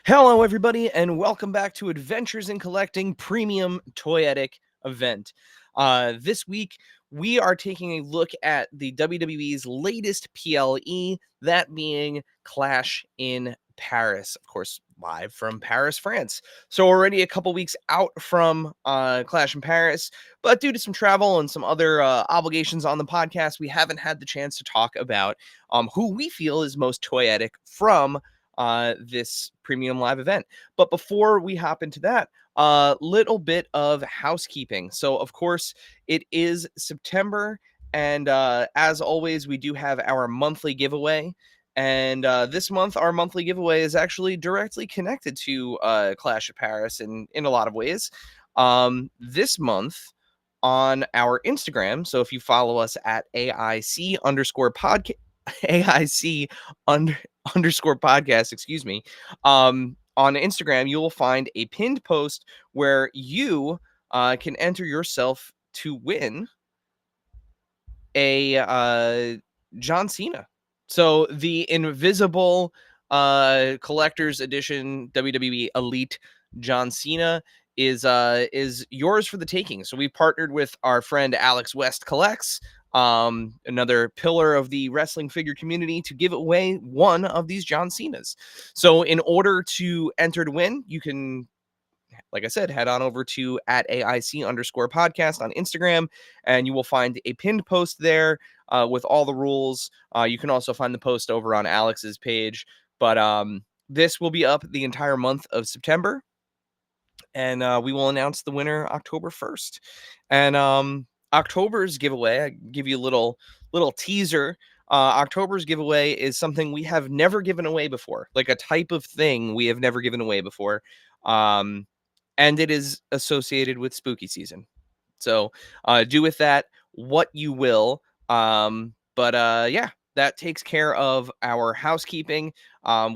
Hello, everybody, and welcome back to Adventures in Collecting Premium Toyetic Event. This week, we are taking a look at the WWE's latest PLE, that being Clash in Paris. Of course, live from Paris, France. So already a couple weeks out from Clash in Paris, but due to some travel and some other obligations on the podcast, we haven't had the chance to talk about who we feel is most toyetic from this premium live event. But before we hop into that, a little bit of housekeeping. So, of course, it is September, and as always, we do have our monthly giveaway. And this month, our monthly giveaway is actually directly connected to Clash of Paris in a lot of ways. This month, on our Instagram, so if you follow us at AIC underscore podcast, AIC underscore podcast, excuse me, on Instagram, you will find a pinned post where you can enter yourself to win a John Cena. So the invisible collector's edition WWE Elite John Cena is yours for the taking. So we partnered with our friend Alex West Collects, another pillar of the wrestling figure community, to give away one of these John Cenas. So in order to enter to win, you can, like I said, head on over to at AIC underscore podcast on Instagram, and you will find a pinned post there with all the rules. You can also find the post over on Alex's page, but this will be up the entire month of September, and we will announce the winner October 1st. And October's giveaway, I give you a little teaser. October's giveaway is something we have never given away before, like a type of thing we have never given away before. And it is associated with spooky season. So do with that what you will. But yeah, that takes care of our housekeeping.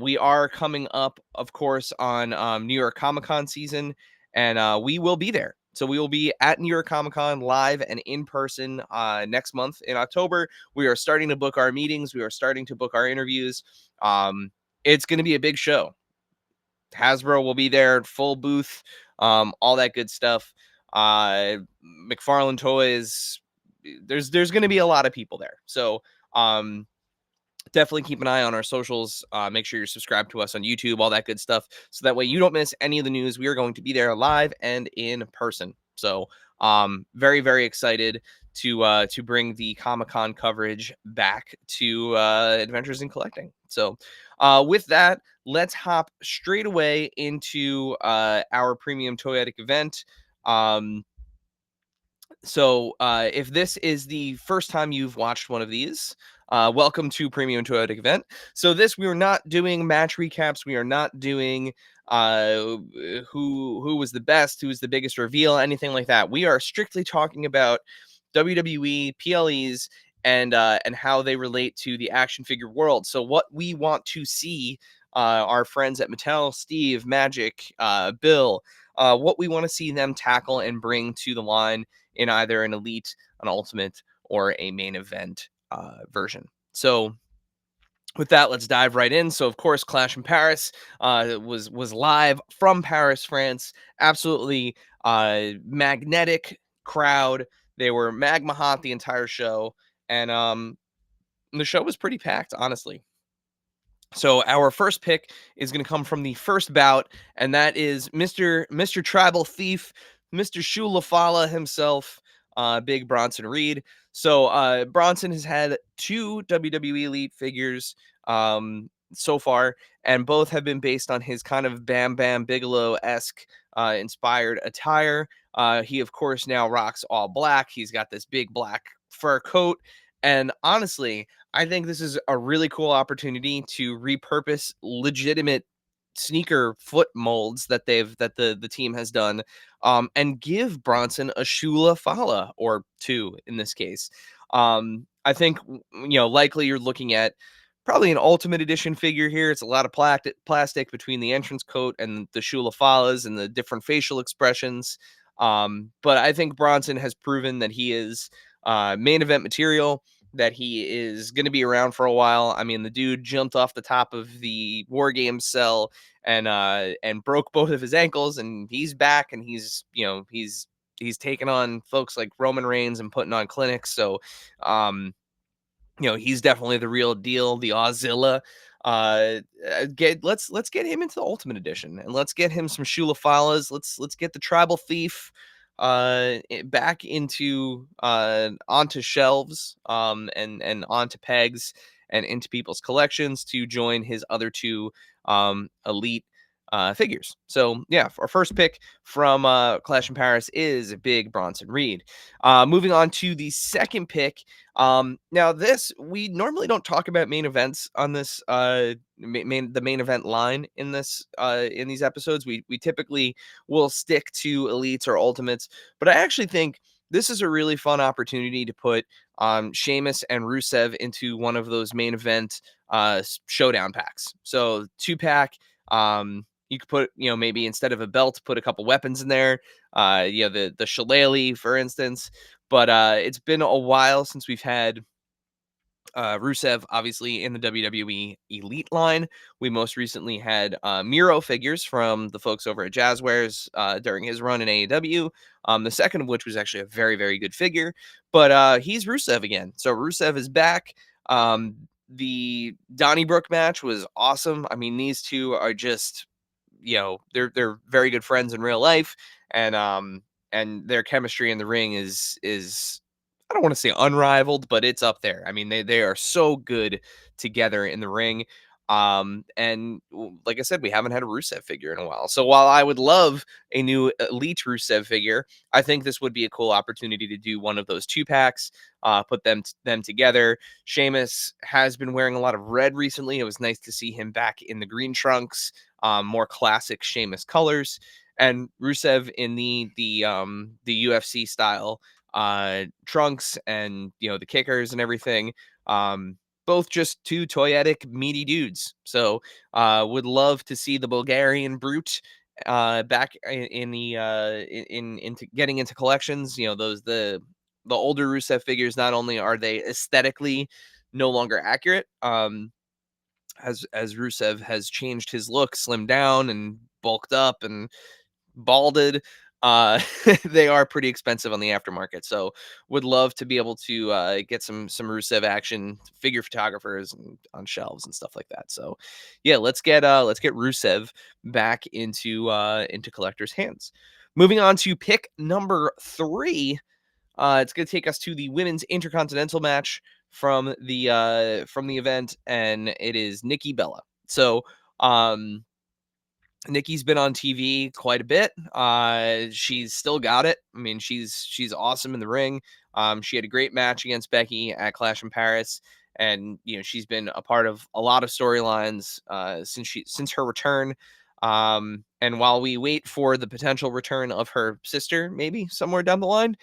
We are coming up, of course, on New York Comic Con season, and we will be there. So we will be at New York Comic Con live and in person next month in October. We are starting to book our meetings. We are starting to book our interviews. It's going to be a big show. Hasbro will be there, full booth, all that good stuff. McFarlane Toys. There's going to be a lot of people there. So definitely keep an eye on our socials. Make sure you're subscribed to us on YouTube, all that good stuff, so that way you don't miss any of the news. We are going to be there live and in person. So very, very excited to bring the Comic-Con coverage back to Adventures in Collecting. So with that, let's hop straight away into our Premium Toyetic Event. So if this is the first time you've watched one of these, welcome to Premium Toyetic Event. So we are not doing match recaps. We are not doing who was the best, who was the biggest reveal, anything like that. We are strictly talking about WWE, PLEs, and how they relate to the action figure world. So what we want to see, our friends at Mattel, Steve, Magic, Bill, what we want to see them tackle and bring to the line in either an elite, an ultimate, or a main event version. So with that, let's dive right in. So, of course, Clash in Paris was live from Paris, France. Absolutely magnetic crowd. They were magma hot the entire show, and the show was pretty packed, honestly. So our first pick is going to come from the first bout, and that is Mr. Tribal Thief, Mr. Shula Fala himself, Big Bronson Reed. So Bronson has had 2 WWE Elite figures so far, and both have been based on his kind of Bam Bam Bigelow-esque inspired attire. He, of course, now rocks all black. He's got this big black fur coat, and honestly, I think this is a really cool opportunity to repurpose legitimate sneaker foot molds that the team has done, and give Bronson a Shula Fala or 2 in this case. I think likely you're looking at probably an Ultimate Edition figure here. It's a lot of plastic between the entrance coat and the Shula Falas and the different facial expressions. But I think Bronson has proven that he is main event material, that he is going to be around for a while. I mean, the dude jumped off the top of the War Games cell and broke both of his ankles, and he's back, and he's taking on folks like Roman Reigns and putting on clinics. So he's definitely the real deal, the Auszilla. Let's get him into the Ultimate Edition, and let's get him some Shula Falas. Let's get the Tribal Thief back into onto shelves, and onto pegs and into people's collections to join his other two elite figures. So yeah, our first pick from Clash in Paris is Big Bronson Reed. Moving on to the second pick. Now this, we normally don't talk about main events on this the main event line in this in these episodes. We typically will stick to elites or ultimates, but I actually think this is a really fun opportunity to put Sheamus and Rusev into one of those main event showdown packs. So 2-pack. You could put, maybe instead of a belt, put a couple weapons in there. The shillelagh, for instance. But it's been a while since we've had Rusev, obviously, in the WWE Elite line. We most recently had Miro figures from the folks over at Jazzwares during his run in AEW. The second of which was actually a very, very good figure. But he's Rusev again. So Rusev is back. The Donnybrook match was awesome. I mean, these two are just, they're very good friends in real life, and their chemistry in the ring is I don't want to say unrivaled, but it's up there. I mean, they are so good together in the ring. Like I said, we haven't had a Rusev figure in a while. So while I would love a new Elite Rusev figure, I think this would be a cool opportunity to do one of those 2-packs, put them together. Sheamus has been wearing a lot of red recently. It was nice to see him back in the green trunks, more classic Sheamus colors, and Rusev in the UFC style trunks, and the kickers and everything. Both just two toyetic meaty dudes. So would love to see the Bulgarian Brute back in the into getting into collections. Those the older Rusev figures, not only are they aesthetically no longer accurate, as Rusev has changed his look, slimmed down and bulked up and balded. They are pretty expensive on the aftermarket, so would love to be able to get some Rusev action, figure photographers and on shelves and stuff like that. So yeah, let's get Rusev back into collectors' hands. Moving on to pick number 3. It's going to take us to the women's intercontinental match from the event, and it is Nikki Bella. So Nikki's been on TV quite a bit. She's still got it. I mean, she's awesome in the ring. She had a great match against Becky at Clash in Paris, and she's been a part of a lot of storylines since her return. And while we wait for the potential return of her sister, maybe somewhere down the line,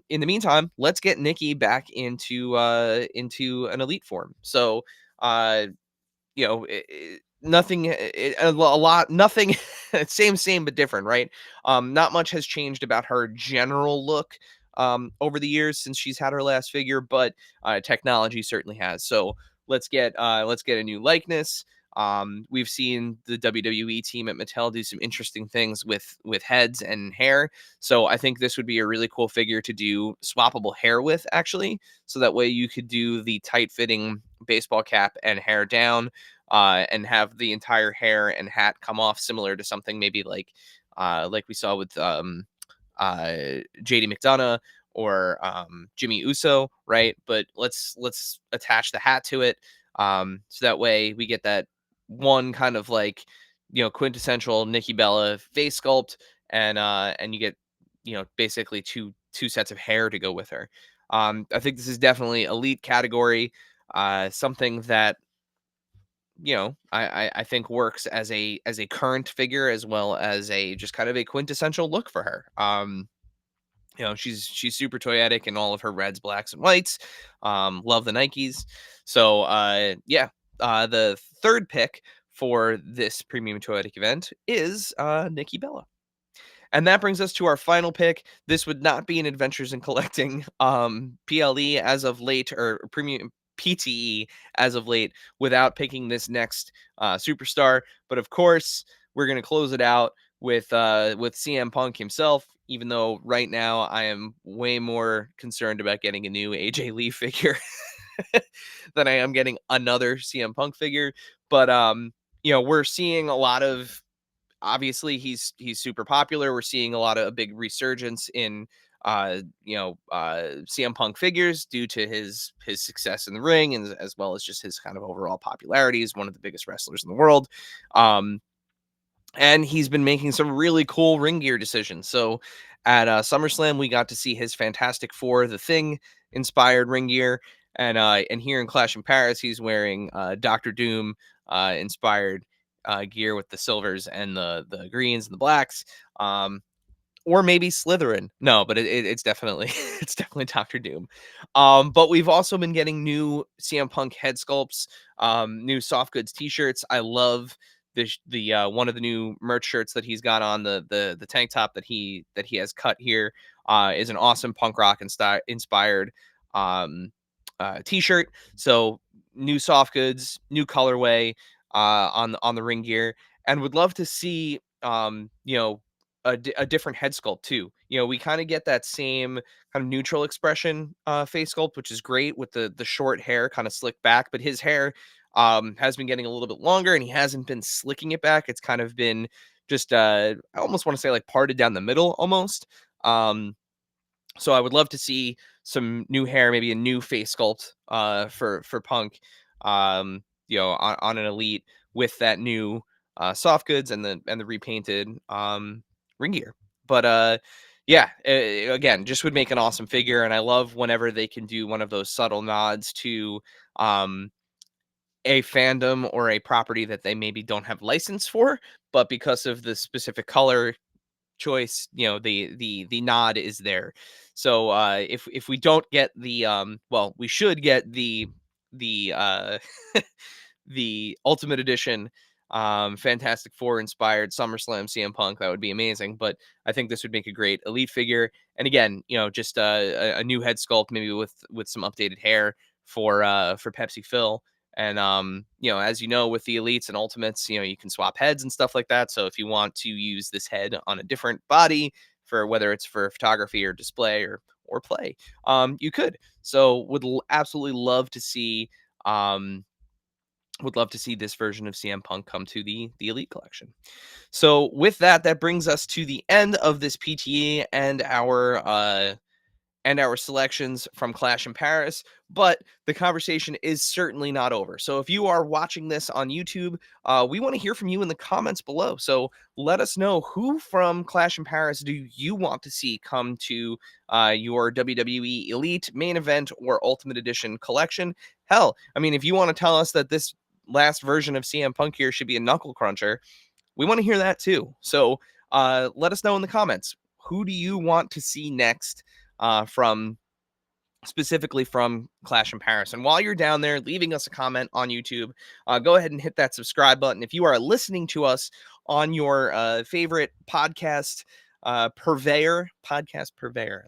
in the meantime, let's get Nikki back into an elite form. So, nothing, a lot, nothing, same but different, right? Not much has changed about her general look over the years since she's had her last figure, but technology certainly has. So let's get a new likeness. We've seen the WWE team at Mattel do some interesting things with heads and hair. So I think this would be a really cool figure to do swappable hair with, actually. So that way you could do the tight fitting baseball cap and hair down, and have the entire hair and hat come off, similar to something maybe like we saw with JD McDonough or Jimmy Uso, right? But let's attach the hat to it, so that way we get that one kind of like quintessential Nikki Bella face sculpt, and you get basically two sets of hair to go with her. I think this is definitely elite category, something that I think works as a current figure, as well as a just kind of a quintessential look for her. She's super toyetic in all of her reds, blacks, and whites. Love the Nikes. So yeah, the third pick for this premium toyetic event is Nikki Bella. And that brings us to our final pick. This would not be an Adventures in Collecting PLE as of late, or premium PTE as of late without picking this next superstar. But of course, we're gonna close it out with CM Punk himself. Even though right now I am way more concerned about getting a new AJ Lee figure than I am getting another CM Punk figure. But we're seeing a lot of, obviously he's super popular. We're seeing a lot of a big resurgence in CM Punk figures due to his success in the ring, and as well as just his kind of overall popularity. He's one of the biggest wrestlers in the world. And he's been making some really cool ring gear decisions. So at SummerSlam, we got to see his Fantastic Four, The Thing inspired ring gear, and here in Clash in Paris, he's wearing Doctor Doom inspired gear with the silvers and the greens and the blacks. Or maybe Slytherin. No, but it's definitely it's definitely Doctor Doom. But we've also been getting new CM Punk head sculpts, new soft goods T-shirts. I love the one of the new merch shirts that he's got on, the tank top that he has cut here is an awesome punk rock inspired T-shirt. So new soft goods, new colorway on the ring gear, and would love to see a different head sculpt too. We kind of get that same kind of neutral expression face sculpt, which is great with the short hair kind of slicked back, but his hair has been getting a little bit longer, and he hasn't been slicking it back. It's kind of been just I almost want to say like parted down the middle almost. So I would love to see some new hair, maybe a new face sculpt for Punk, on an Elite with that new soft goods and the repainted ring gear. But yeah, again, just would make an awesome figure, and I love whenever they can do one of those subtle nods to a fandom or a property that they maybe don't have license for, but because of the specific color choice, the nod is there. So if we don't get the well, we should get the the ultimate edition Fantastic Four inspired SummerSlam CM Punk. That would be amazing, but I think this would make a great Elite figure. And again, just a new head sculpt, maybe with some updated hair for Pepsi Phil. And as you know, with the Elites and Ultimates, you can swap heads and stuff like that. So if you want to use this head on a different body, for whether it's for photography or display or play, you could. So absolutely love to see this version of CM Punk come to the Elite collection. So with that brings us to the end of this PTE and our selections from Clash in Paris, but the conversation is certainly not over. So if you are watching this on YouTube, we want to hear from you in the comments below. So let us know, who from Clash in Paris do you want to see come to your WWE Elite main event or Ultimate Edition collection? Hell, I mean, if you want to tell us that this last version of CM Punk here should be a knuckle cruncher, we want to hear that too. So let us know in the comments. Who do you want to see next specifically from Clash in Paris? And while you're down there leaving us a comment on YouTube, go ahead and hit that subscribe button. If you are listening to us on your favorite podcast purveyor, I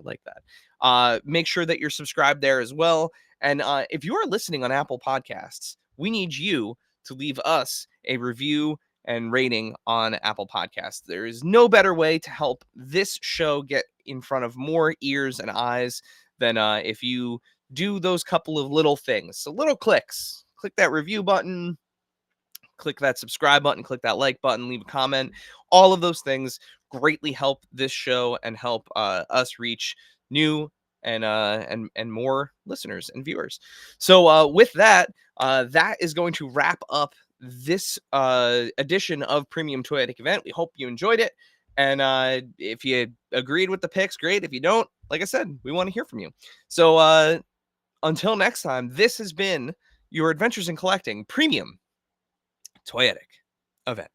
like that. Make sure that you're subscribed there as well. And if you are listening on Apple Podcasts, we need you to leave us a review and rating on Apple Podcasts. There is no better way to help this show get in front of more ears and eyes than if you do those couple of little things. So little clicks. Click that review button, click that subscribe button, click that like button, leave a comment. All of those things greatly help this show and help us reach new and more listeners and viewers. So with that, that is going to wrap up this edition of Premium Toyetic Event. We hope you enjoyed it. And if you agreed with the picks, great. If you don't, like I said, we want to hear from you. So until next time, this has been your Adventures in Collecting Premium Toyetic Event.